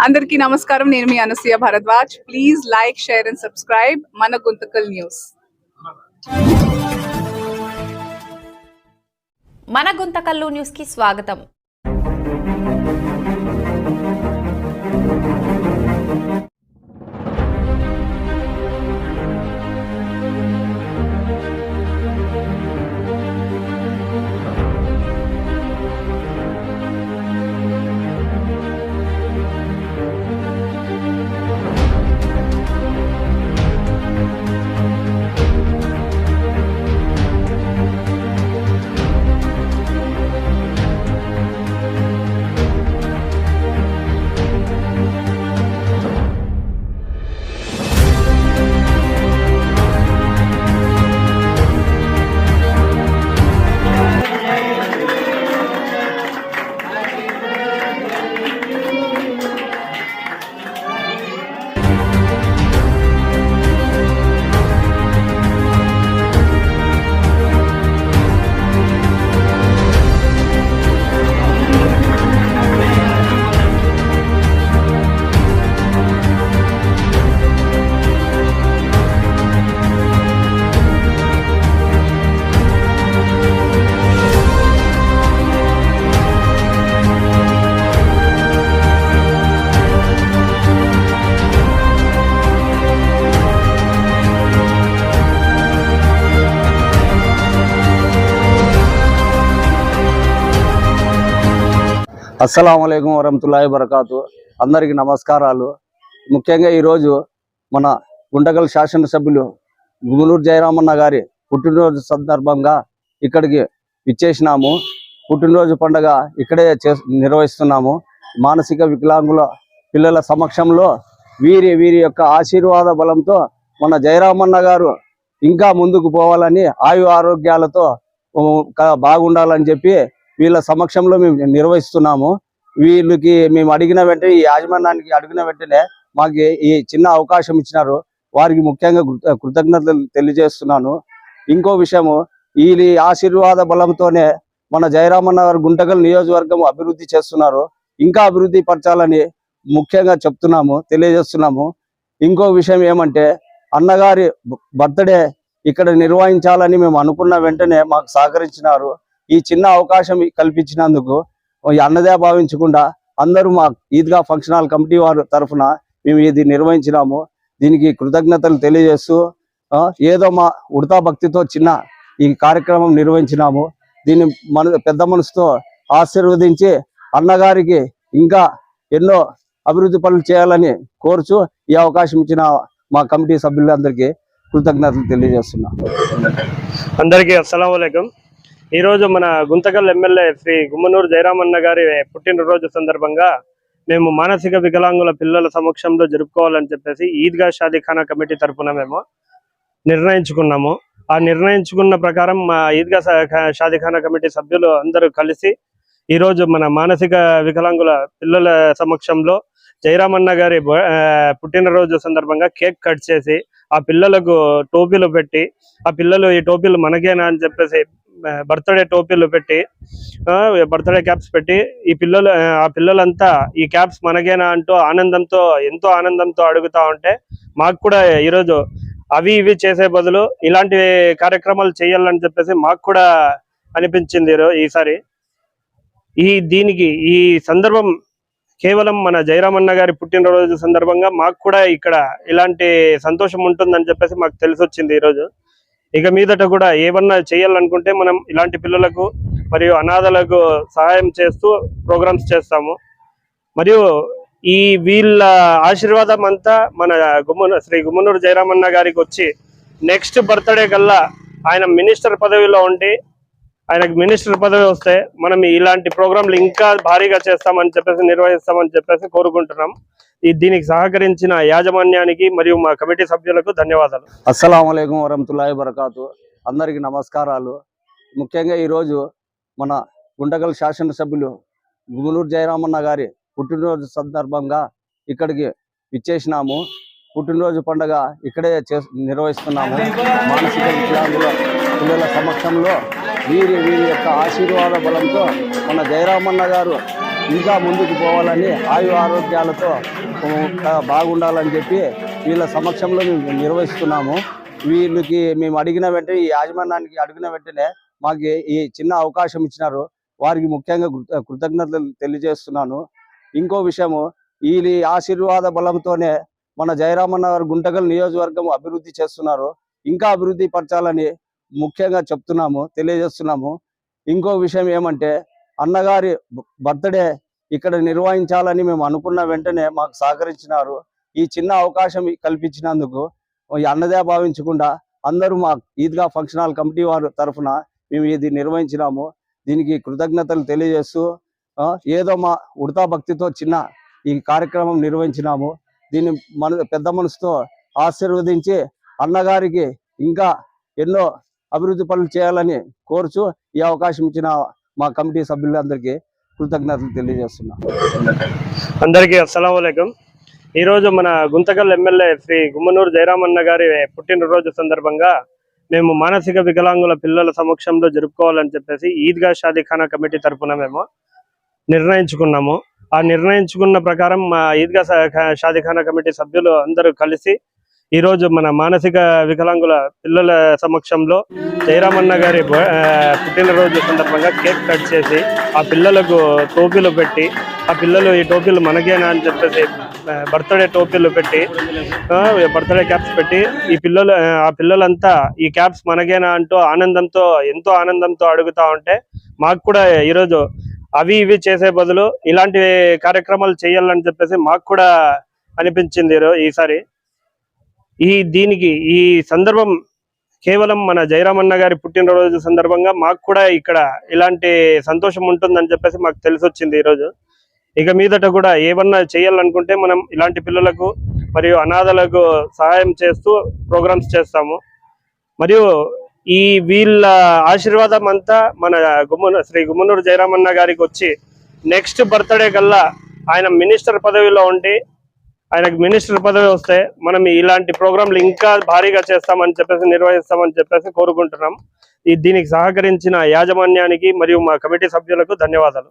అందరికీ నమస్కారం. నేను మీ Anasuya Bharadwaj. Please like, share and subscribe మన గుంతకల్ న్యూస్. మన గుంతకల్లు న్యూస్ కి స్వాగతం. అస్సలాముఅలైకుం వరహమతుల్లాహి వబరకాతు. అందరికీ నమస్కారాలు. ముఖ్యంగా ఈరోజు మన గుంటకల్ శాసనసభ్యులు గుమ్మనూరు జయరామన్న గారి పుట్టినరోజు సందర్భంగా ఇక్కడికి విచ్చేసినాము. పుట్టినరోజు పండుగ ఇక్కడే నిర్వహిస్తున్నాము. మానసిక వికలాంగుల పిల్లల సమక్షంలో వీరి యొక్క ఆశీర్వాద బలంతో మన జయరామన్న గారు ఇంకా ముందుకు పోవాలని, ఆయు ఆరోగ్యాలతో బాగుండాలని చెప్పి వీళ్ళ సమక్షంలో మేము నిర్వహిస్తున్నాము. వీళ్ళకి మేము అడిగిన వెంటనే, ఈ యాజమాన్యానికి అడిగిన వెంటనే మాకు ఈ చిన్న అవకాశం ఇచ్చినారు. వారికి ముఖ్యంగా కృతజ్ఞతలు తెలియజేస్తున్నాను. ఇంకో విషయము, ఈ ఆశీర్వాద బలంతోనే మన జయరామన్న గారు గుంటకల్ నియోజకవర్గం అభివృద్ధి చేస్తున్నారు. ఇంకా అభివృద్ధి పరచాలని ముఖ్యంగా తెలియజేస్తున్నాము. ఇంకో విషయం ఏమంటే, అన్నగారి బర్త్డే ఇక్కడ నిర్వహించాలని మేము అనుకున్న వెంటనే మాకు సహకరించినారు. ఈ చిన్న అవకాశం కల్పించినందుకు అన్నదే భావించకుండా అందరూ మా ఈద్గా ఫంక్షన్ హాల్ కమిటీ వారి తరఫున మేము ఇది నిర్వహించినాము. దీనికి కృతజ్ఞతలు తెలియజేస్తూ ఏదో మా ఉడతా భక్తితో చిన్న ఈ కార్యక్రమం నిర్వహించినాము. దీన్ని పెద్ద మనసుతో ఆశీర్వదించి అన్నగారికి ఇంకా ఎన్నో అభివృద్ధి పనులు చేయాలని కోరుచు ఈ అవకాశం ఇచ్చిన మా కమిటీ సభ్యులందరికీ కృతజ్ఞతలు తెలియజేస్తున్నాం. అందరికీ అస్సలాముఅలైకుం. ఈరోజు మన గుంతకల్ ఎమ్మెల్యే శ్రీ గుమ్మనూరు జయరామన్న గారి పుట్టినరోజు సందర్భంగా మేము మానసిక వికలాంగుల పిల్లల సమక్షంలో జరుపుకోవాలని చెప్పేసి ఈద్గా షాదీఖానా కమిటీ తరఫున మేము నిర్ణయించుకున్నాము. ఆ నిర్ణయించుకున్న ప్రకారం మా ఈద్గా షాదీఖానా కమిటీ సభ్యులు అందరూ కలిసి ఈరోజు మన మానసిక వికలాంగుల పిల్లల సమక్షంలో జయరామన్న గారి పుట్టినరోజు సందర్భంగా కేక్ కట్ చేసి ఆ పిల్లలకు టోపీలు పెట్టి, ఆ పిల్లలు ఈ టోపీలు మనకేనా అని చెప్పేసి బర్త్డే టోపీలు పెట్టి, బర్త్డే క్యాప్స్ పెట్టి ఆ పిల్లలంతా ఈ క్యాప్స్ మనకేనా అంటూ ఎంతో ఆనందంతో అడుగుతా ఉంటే, మాకు కూడా ఈరోజు అవి ఇవి చేసే బదులు ఇలాంటి కార్యక్రమాలు చేయాలని చెప్పేసి మాకు కూడా అనిపించింది ఈసారి. ఈ సందర్భం కేవలం మన జయరామన్న గారి పుట్టినరోజు సందర్భంగా మాకు కూడా ఇక్కడ ఇలాంటి సంతోషం ఉంటుందని చెప్పేసి మాకు తెలిసి వచ్చింది ఈరోజు. ఇక మీదట కూడా ఏమన్నా చేయాలనుకుంటే మనం ఇలాంటి పిల్లలకు మరియు అనాథలకు సహాయం చేస్తూ ప్రోగ్రామ్స్ చేస్తాము. మరియు వీళ్ళ ఆశీర్వాదం అంతా మన శ్రీ గుమ్మనూరు జయరామన్న గారికి వచ్చి నెక్స్ట్ బర్త్డే కల్లా ఆయన మినిస్టర్ పదవిలో ఉండి, ఆయనకు మినిస్టర్ పదవి వస్తే మనం ఇలాంటి ప్రోగ్రాంలు ఇంకా భారీగా నిర్వహిస్తామని చెప్పేసి కోరుకుంటున్నాం. దీనికి సహకరించిన యాజమాన్యానికి మరియు మా కమిటీ సభ్యులకు ధన్యవాదాలు. అస్సలాముఅలైకుం వరహమతుల్లాహి వబరకాతు. అందరికీ నమస్కారాలు. ముఖ్యంగా ఈరోజు మన గుంటకల్ శాసనసభ్యులు గుమ్మనూరు జయరామన్న గారి పుట్టినరోజు సందర్భంగా ఇక్కడికి విచ్చేసినాము. పుట్టినరోజు పండుగ ఇక్కడే నిర్వహిస్తున్నాము. మానసిక వికలాంగుల పిల్లల సమక్షంలో వీరి యొక్క ఆశీర్వాద బలంతో మన జయరామన్న గారు ఇంకా ముందుకు పోవాలని ఆయు ఆరోగ్యాలతో బాగుండాలని చెప్పి వీళ్ళ సమక్షంలో మేము నిర్వహిస్తున్నాము. వీళ్ళకి మేము అడిగిన వెంటనే, ఈ యాజమాన్యానికి అడిగిన వెంటనే మాకు ఈ చిన్న అవకాశం ఇచ్చినారు. వారికి ముఖ్యంగా కృతజ్ఞతలు తెలియజేస్తున్నాను. ఇంకో విషయము, ఈ ఆశీర్వాద బలంతోనే మన జయరామన్న గారు గుంటకల్ నియోజకవర్గం అభివృద్ధి చేస్తున్నారు. ఇంకా అభివృద్ధి పరచాలని ముఖ్యంగా తెలియజేస్తున్నాము. ఇంకో విషయం ఏమంటే, అన్నగారి బర్త్డే ఇక్కడ నిర్వహించాలని మేము అనుకున్న వెంటనే మాకు సహకరించినారు. ఈ చిన్న అవకాశం కల్పించినందుకు అన్నదే భావించకుండా అందరూ మా ఈద్గా ఫంక్షన్ హాల్ కమిటీ వారి తరఫున మేము ఇది నిర్వహించినాము. దీనికి కృతజ్ఞతలు తెలియజేస్తూ ఏదో మా ఉడతా భక్తితో చిన్న ఈ కార్యక్రమం నిర్వహించినాము. దీన్ని పెద్ద మనసుతో ఆశీర్వదించి అన్నగారికి ఇంకా ఎన్నో అభివృద్ధి పనులు చేయాలని కోరుచు ఈ అవకాశం ఇచ్చిన మా కమిటీ సభ్యులందరికీ కృతజ్ఞతలు తెలియజేస్తున్నాం. అందరికీ అస్సలాముఅలైకుం. ఈరోజు మన గుంతకల్ ఎమ్మెల్యే శ్రీ గుమ్మనూరు జయరామన్న గారి పుట్టినరోజు సందర్భంగా మేము మానసిక వికలాంగుల పిల్లల సమక్షంలో జరుపుకోవాలని చెప్పేసి ఈద్గా షాదీఖానా కమిటీ తరఫున మేము నిర్ణయించుకున్నాము. ఆ నిర్ణయించుకున్న ప్రకారం మా ఈద్గా షాదీఖానా కమిటీ సభ్యులు అందరూ కలిసి ఈరోజు మన మానసిక వికలాంగుల పిల్లల సమక్షంలో జయరామన్న గారి పుట్టినరోజు సందర్భంగా కేక్ కట్ చేసి ఆ పిల్లలకు టోపీలు పెట్టి, ఆ పిల్లలు ఈ టోపీలు మనకేనా అని చెప్పేసి బర్త్డే టోపీలు పెట్టి, బర్త్డే క్యాప్స్ పెట్టి ఆ పిల్లలంతా ఈ క్యాప్స్ మనకేనా అంటూ ఎంతో ఆనందంతో అడుగుతా ఉంటే, మాకు కూడా ఈరోజు అవి ఇవి చేసే బదులు ఇలాంటి కార్యక్రమాలు చేయాలని చెప్పేసి మాకు కూడా అనిపించింది ఈసారి. ఈ సందర్భం కేవలం మన జయరామన్న గారి పుట్టినరోజు సందర్భంగా మాకు కూడా ఇక్కడ ఇలాంటి సంతోషం ఉంటుందని చెప్పేసి మాకు తెలిసొచ్చింది ఈరోజు. ఇక మీదట కూడా ఏమన్నా చేయాలనుకుంటే మనం ఇలాంటి పిల్లలకు మరియు అనాథలకు సహాయం చేస్తూ ప్రోగ్రామ్స్ చేస్తాము. మరియు వీళ్ళ ఆశీర్వాదం అంతా మన శ్రీ గుమ్మనూరు జయరామన్న గారికి వచ్చి నెక్స్ట్ బర్త్డే కల్లా ఆయన మినిస్టర్ పదవిలో ఉండి, ఆయనకు మినిస్టర్ పదవి వస్తే మనం ఇలాంటి ప్రోగ్రాంలు ఇంకా భారీగా నిర్వహిస్తామని చెప్పేసి కోరుకుంటున్నాం. దీనికి సహకరించిన యాజమాన్యానికి మరియు మా కమిటీ సభ్యులకు ధన్యవాదాలు.